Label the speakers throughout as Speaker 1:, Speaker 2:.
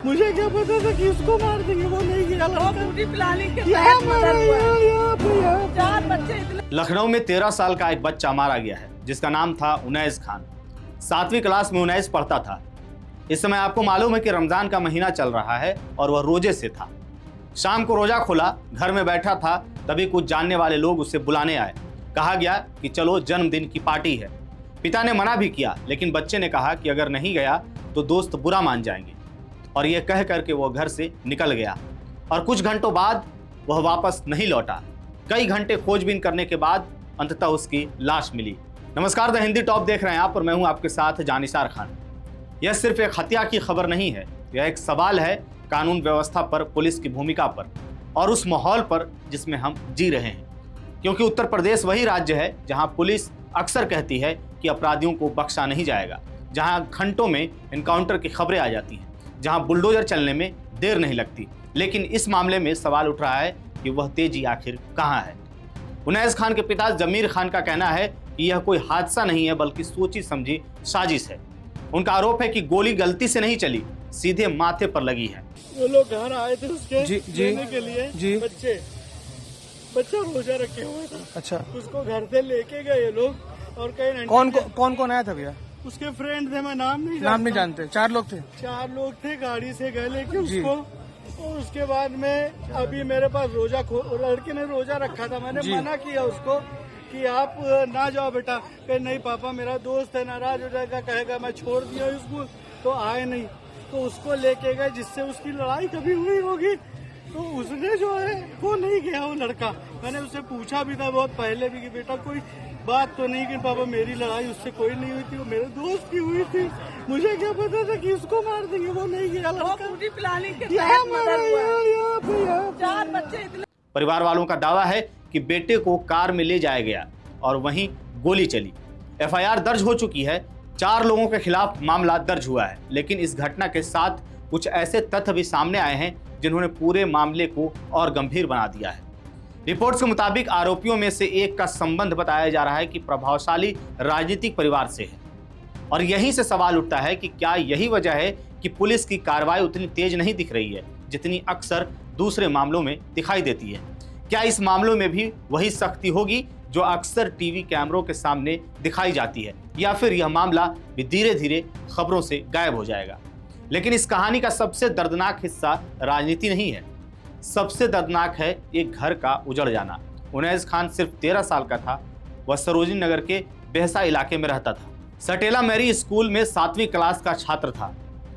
Speaker 1: मुझे क्या पता था कि उसको मार देंगे, वो नहीं गया
Speaker 2: प्लानिंग के
Speaker 1: यहाँ
Speaker 2: तहत मर्डर हुआ है।
Speaker 1: पे।
Speaker 2: 4 बच्चे इतने।
Speaker 3: लखनऊ में 13 साल का एक बच्चा मारा गया है जिसका नाम था उनैस खान। 7वीं क्लास में उनैस पढ़ता था। इस समय आपको मालूम है कि रमजान का महीना चल रहा है और वह रोजे से था। शाम को रोजा खोला, घर में बैठा था, तभी कुछ जानने वाले लोग उसे बुलाने आए। कहा गया कि चलो जन्मदिन की पार्टी है। पिता ने मना भी किया, लेकिन बच्चे ने कहा कि अगर नहीं गया तो दोस्त बुरा मान जाएंगे, और यह कह करके वह घर से निकल गया। और कुछ घंटों बाद वह वापस नहीं लौटा। कई घंटे खोजबीन करने के बाद अंततः उसकी लाश मिली। नमस्कार, द हिंदी टॉप देख रहे हैं आप और मैं हूं आपके साथ जानिसार खान। यह सिर्फ एक हत्या की खबर नहीं है, यह एक सवाल है कानून व्यवस्था पर, पुलिस की भूमिका पर और उस माहौल पर जिसमें हम जी रहे हैं। क्योंकि उत्तर प्रदेश वही राज्य है जहां पुलिस अक्सर कहती है कि अपराधियों को बख्शा नहीं जाएगा, जहां घंटों में एनकाउंटर की खबरें आ जाती हैं, जहां बुलडोजर चलने में देर नहीं लगती। लेकिन इस मामले में सवाल उठ रहा है कि वह तेजी आखिर कहां है। उनैस खान के पिता जमीर खान का कहना है कि यह कोई हादसा नहीं है बल्कि सोची समझी साजिश है। उनका आरोप है कि गोली गलती से नहीं चली, सीधे माथे पर लगी है।
Speaker 1: वो लोग घर आए थे उसके
Speaker 4: जी
Speaker 1: लेने के लिए।
Speaker 4: जी।
Speaker 1: बच्चा रोजा रखे हुए था।
Speaker 4: अच्छा,
Speaker 1: उसको घर से लेके गए ये लोग और कहीं
Speaker 4: कौन आया था भैया?
Speaker 1: उसके फ्रेंड थे, मैं नाम
Speaker 4: नहीं जानते। 4 लोग थे।
Speaker 1: 4 लोग थे, गाड़ी से गए लेके
Speaker 4: जी।
Speaker 1: उसको। और उसके बाद में अभी मेरे पास लड़के ने रोजा रखा था। मैंने
Speaker 4: जी।
Speaker 1: मना किया उसको कि आप ना जाओ बेटा। कहे नहीं पापा, मेरा दोस्त है, नाराज हो जाएगा, कहेगा मैं छोड़ दिया उसको, तो आए नहीं। तो उसको लेके गए, जिससे उसकी लड़ाई कभी हुई होगी। तो उसने जो है वो नहीं गया, वो लड़का। मैंने उससे पूछा भी था बहुत पहले भी कि बेटा कोई बात तो नहीं कि पापा मेरी लड़ाई उससे कोई नहीं हुई थी, वो मेरे दोस्त की हुई थी। मुझे क्या पता था कि उसको मार देंगे, वो नहीं गया लड़का।
Speaker 2: प्लानिंग के तहत मर्डर हुआ है। 4 बच्चे इतने।
Speaker 3: परिवार वालों का दावा है कि बेटे को कार में ले जाया गया और वहीं गोली चली। एफआईआर दर्ज हो चुकी है, 4 लोगों के खिलाफ मामला दर्ज हुआ है। लेकिन इस घटना के साथ कुछ ऐसे तथ्य भी सामने आए हैं जिन्होंने पूरे मामले को और गंभीर बना दिया है। रिपोर्ट्स के मुताबिक आरोपियों में से एक का संबंध बताया जा रहा है कि प्रभावशाली राजनीतिक परिवार से है। और यहीं से सवाल उठता है कि क्या यही वजह है कि पुलिस की कार्रवाई उतनी तेज नहीं दिख रही है जितनी अक्सर दूसरे मामलों में दिखाई देती है। क्या इस मामलों में भी वही सख्ती होगी जो अक्सर टीवी कैमरों के सामने दिखाई जाती है, या फिर यह मामला भी धीरे धीरे खबरों से गायब हो जाएगा। लेकिन इस कहानी का सबसे दर्दनाक हिस्सा राजनीति नहीं है, सबसे दर्दनाक है एक घर का उजड़ जाना। उनैस खान सिर्फ 13 साल का था। वह सरोजनी नगर के बेहसा इलाके में रहता था। सटेला मैरी स्कूल में 7वीं क्लास का छात्र था।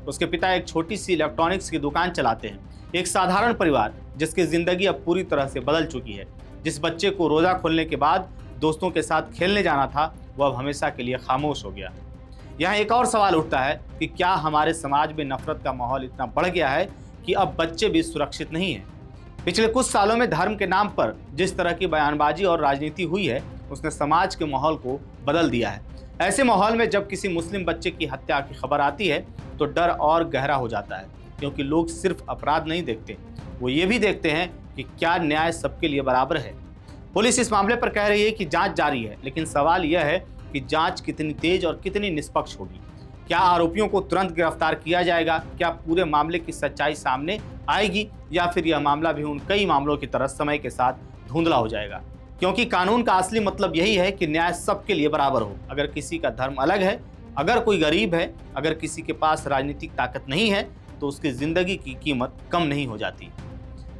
Speaker 3: उसके पिता एक छोटी सी इलेक्ट्रॉनिक्स की दुकान चलाते हैं। एक साधारण परिवार जिसकी जिंदगी अब पूरी तरह से बदल चुकी है। जिस बच्चे को रोजा खोलने के बाद दोस्तों के साथ खेलने जाना था, वह अब हमेशा के लिए खामोश हो गया। यहाँ एक और सवाल उठता है कि क्या हमारे समाज में नफरत का माहौल इतना बढ़ गया है कि अब बच्चे भी सुरक्षित नहीं हैं। पिछले कुछ सालों में धर्म के नाम पर जिस तरह की बयानबाजी और राजनीति हुई है, उसने समाज के माहौल को बदल दिया है। ऐसे माहौल में जब किसी मुस्लिम बच्चे की हत्या की खबर आती है तो डर और गहरा हो जाता है, क्योंकि लोग सिर्फ अपराध नहीं देखते, वो ये भी देखते हैं कि क्या न्याय सबके लिए बराबर है। पुलिस इस मामले पर कह रही है कि जांच जारी है, लेकिन सवाल यह है कि जांच कितनी तेज और कितनी निष्पक्ष होगी। क्या आरोपियों को तुरंत गिरफ्तार किया जाएगा? क्या पूरे मामले की सच्चाई सामने आएगी, या फिर यह मामला भी उन कई मामलों की तरह समय के साथ धुंधला हो जाएगा? क्योंकि कानून का असली मतलब यही है कि न्याय सबके लिए बराबर हो। अगर किसी का धर्म अलग है, अगर कोई गरीब है, अगर किसी के पास राजनीतिक ताकत नहीं है, तो उसकी जिंदगी की कीमत कम नहीं हो जाती।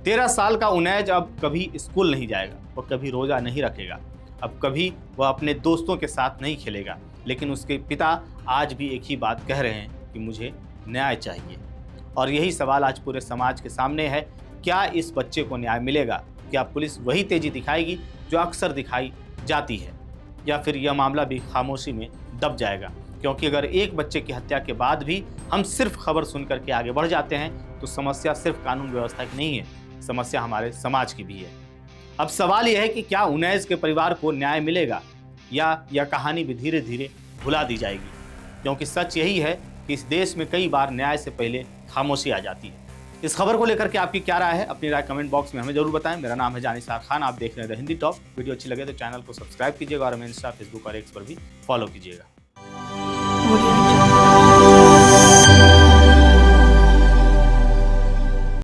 Speaker 3: 13 साल का उनैस अब कभी स्कूल नहीं जाएगा, वह कभी रोजा नहीं रखेगा, अब कभी वह अपने दोस्तों के साथ नहीं खेलेगा। लेकिन उसके पिता आज भी एक ही बात कह रहे हैं कि मुझे न्याय चाहिए। और यही सवाल आज पूरे समाज के सामने है, क्या इस बच्चे को न्याय मिलेगा? क्या पुलिस वही तेजी दिखाएगी जो अक्सर दिखाई जाती है, या फिर यह मामला भी खामोशी में दब जाएगा? क्योंकि अगर एक बच्चे की हत्या के बाद भी हम सिर्फ खबर सुनकर के आगे बढ़ जाते हैं तो समस्या सिर्फ कानून व्यवस्था की नहीं है, समस्या हमारे समाज की भी है। अब सवाल यह है कि क्या उनैस के परिवार को न्याय मिलेगा, या यह कहानी भी धीरे धीरे भुला दी जाएगी? क्योंकि सच यही है कि इस देश में कई बार न्याय से पहले खामोशी आ जाती है। इस खबर को लेकर के आपकी क्या राय है? अपनी राय कमेंट बॉक्स में हमें जरूर बताएं। मेरा नाम है जानिसार खान, आप देख रहे हैं द हिंदी टॉप। वीडियो अच्छी लगे तो चैनल को सब्सक्राइब कीजिएगा और हमें इंस्टा, फेसबुक और एक्स पर भी फॉलो कीजिएगा।